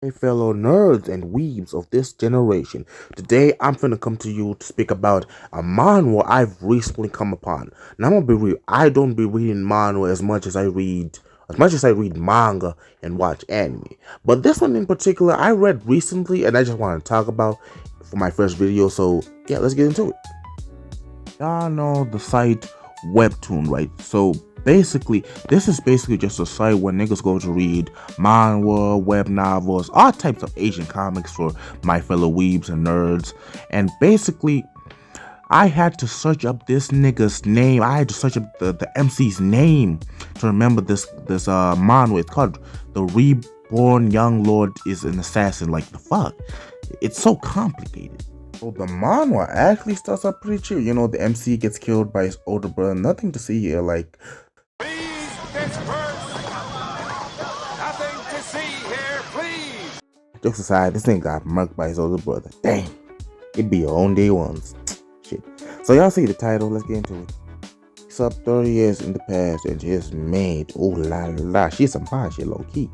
Hey fellow nerds and weebs of this generation, today I'm finna come to you to speak about a manhwa I've recently come upon. Now I'm gonna be real, I don't be reading manhwa as much as I read manga and watch anime. But this one in particular I read recently and I just want to talk about for my first video, so yeah, let's get into it. Y'all know the site Webtoon, right? So basically, this is basically just a site where niggas go to read manhwa, web novels, all types of Asian comics for my fellow weebs and nerds. And basically, I had to search up this nigga's name. I had to search up the MC's name to remember this manhwa. It's called The Reborn Young Lord is an Assassin. Like the fuck? It's so complicated. So the manhwa actually starts up pretty chill. You know, the MC gets killed by his older brother. Nothing to see here. Like, Please disperse. Nothing to see here, please. jokes aside, this thing got murked by his older brother. Damn, it'd be your own day ones. Shit. So y'all see the title. Let's get into it. He's up 30 years in the past and just made, oh la la, she's some fine shit low key.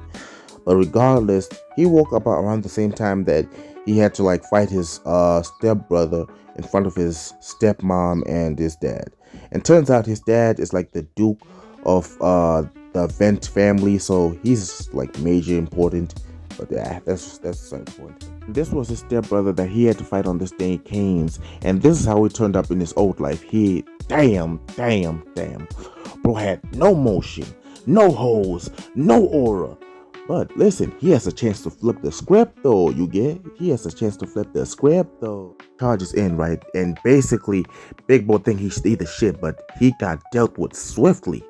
But regardless, he woke up around the same time that he had to like fight his stepbrother in front of his stepmom and his dad. And turns out his dad is like the duke of the Vent family, so he's like major important. But yeah, that's so important. This was his stepbrother that he had to fight on this day, Canes, and this is how he turned up in his old life. He damn, bro had no motion, no holes, no aura. But listen, he has a chance to flip the script though, you get? He has a chance to flip the script though. Charges in, right? And basically, Big Boy think he's the shit, but he got dealt with swiftly,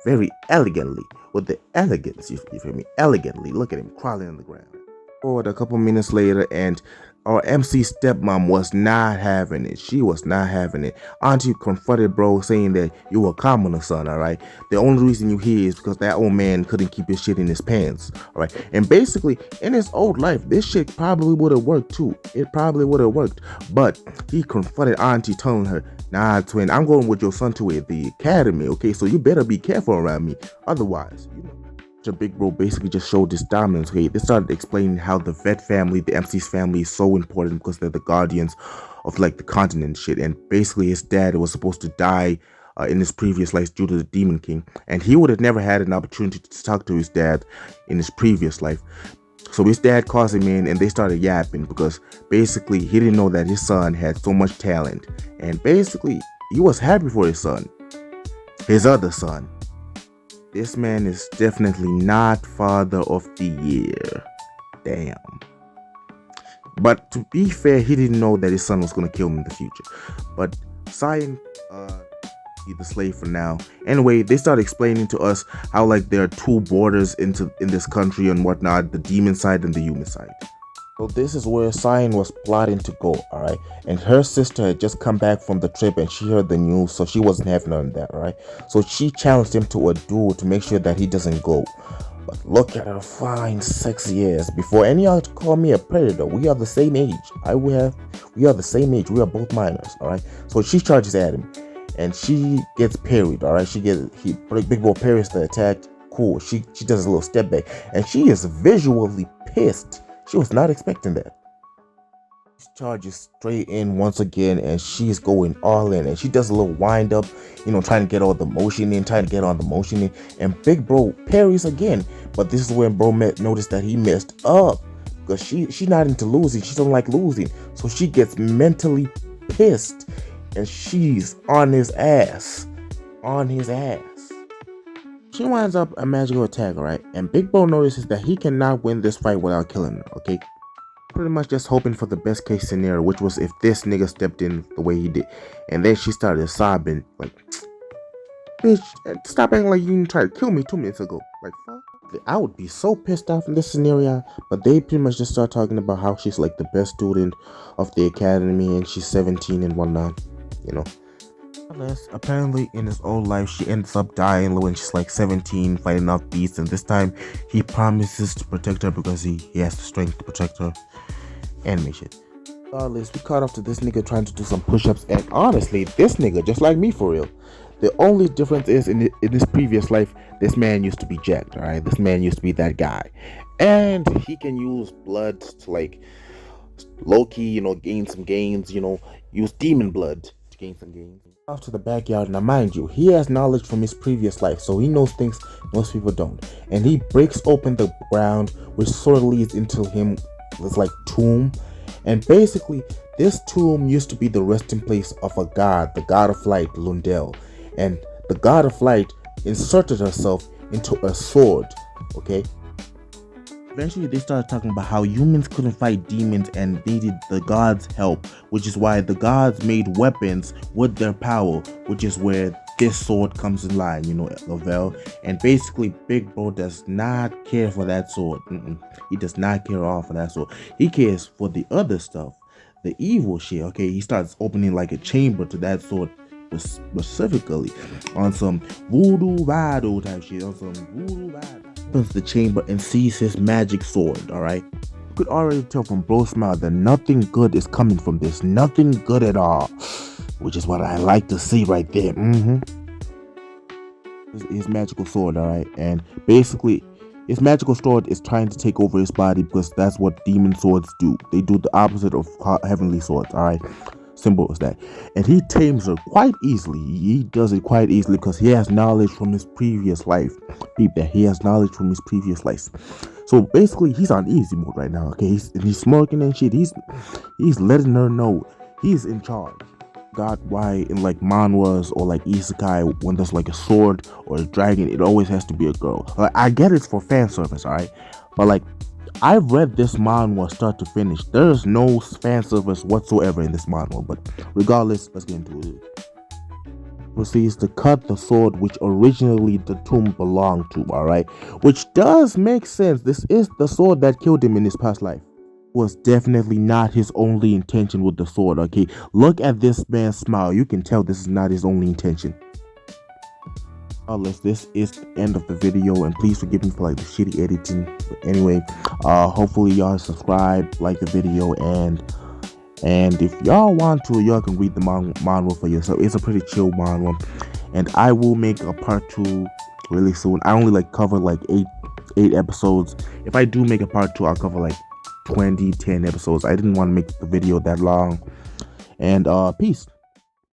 very elegantly, with the elegance, you feel me? Elegantly. Look at him crawling on the ground. Forward a couple minutes later, and our MC stepmom was not having it. She was not having it. Auntie confronted bro, saying that you were a commoner, son, alright? The only reason you here is because that old man couldn't keep his shit in his pants, alright? And basically, in his old life, this shit probably would have worked too. It probably would have worked. But he confronted Auntie, telling her, nah, twin, I'm going with your son to the academy, okay? So you better be careful around me. Otherwise, you know. Big Bro basically just showed his dominance. Okay, they started explaining how the Vet family, the MC's family, is so important because they're the guardians of like the continent shit. And basically, his dad was supposed to die in his previous life due to the Demon King, and he would have never had an opportunity to talk to his dad in his previous life. So his dad calls him in, and they started yapping because basically he didn't know that his son had so much talent, and basically he was happy for his son, his other son. This man is definitely not father of the year. Damn. But to be fair, he didn't know that his son was going to kill him in the future. But Cyan, be the slave for now. Anyway, they start explaining to us how like there are two borders in this country and whatnot, the demon side and the human side. So this is where Cyan was plotting to go, alright? And her sister had just come back from the trip and she heard the news, so she wasn't having none of that, alright? So she challenged him to a duel to make sure that he doesn't go. But look at her fine, sexy ass. Before any of you call me a predator, we are the same age. We are the same age. We are both minors, alright? So she charges at him, and she gets parried, alright? Big Boy parries the attack. Cool. She does a little step back, and she is visually pissed. She was not expecting that. She charges straight in once again, and she's going all in, and she does a little wind up, trying to get all the motion in, and Big Bro parries again. But this is when Bro noticed that he messed up, because she's not into losing. She don't like losing, so she gets mentally pissed, and she's on his ass. She winds up a magical attack, right? And Big Bro notices that he cannot win this fight without killing her, okay? Pretty much just hoping for the best case scenario, which was if this nigga stepped in the way he did. And then she started sobbing, like, bitch, stop acting like you didn't try to kill me 2 minutes ago. Like, fuck. I would be so pissed off in this scenario, but they pretty much just start talking about how she's like the best student of the academy and she's 17 and whatnot, Apparently, in his old life, she ends up dying when she's like 17, fighting off beasts, and this time he promises to protect her because he has the strength to protect her. Anime shit. Regardless, we caught up to this nigga trying to do some push-ups, and honestly, this nigga, just like me for real. The only difference is in this previous life, this man used to be jacked, alright? This man used to be that guy. and he can use blood to like low key, gain some gains. Use demon blood to gain some gains. Off to the backyard. Now, mind you, he has knowledge from his previous life, so he knows things most people don't. And he breaks open the ground, which sort of leads into him. It's like tomb, and basically, this tomb used to be the resting place of a god, the god of light, Lundell, and the god of light inserted herself into a sword. Okay. Eventually, they started talking about how humans couldn't fight demons and needed the gods' help, which is why the gods made weapons with their power, which is where this sword comes in line, Lavelle. And basically, Big Bro does not care for that sword. He does not care at all for that sword. He cares for the other stuff, the evil shit. Okay, he starts opening like a chamber to that sword specifically on some voodoo vado type shit, opens the chamber and sees his magic sword. All right, you could already tell from Bro's smile that nothing good is coming from this, nothing good at all, which is what I like to see right there. His magical sword, all right, and basically his magical sword is trying to take over his body because that's what demon swords do. They do the opposite of heavenly swords. All right, simple as that. And he tames her quite easily. He does it quite easily because he has knowledge from his previous life. Peep that, he has knowledge from his previous life. So basically, he's on easy mode right now. Okay, he's smirking and shit. He's letting her know he's in charge. God, why in like manhwas or like isekai, when there's like a sword or a dragon, it always has to be a girl. Like, I get it's for fan service, all right, but like, I've read this manhwa start to finish. There's no fan service whatsoever in this manhwa, but regardless, let's get into it. Proceeds to cut the sword which originally the tomb belonged to, alright? Which does make sense. This is the sword that killed him in his past life. Was definitely not his only intention with the sword, okay? Look at this man's smile. You can tell this is not his only intention. This is the end of the video, and please forgive me for like the shitty editing. But anyway, hopefully y'all subscribe, like the video, and if y'all want to, y'all can read the manhwa for yourself. It's a pretty chill manhwa, and I will make a part 2 really soon. I only like cover like eight episodes. If I do make a part 2, I'll cover like 10 episodes. I didn't want to make the video that long. And peace.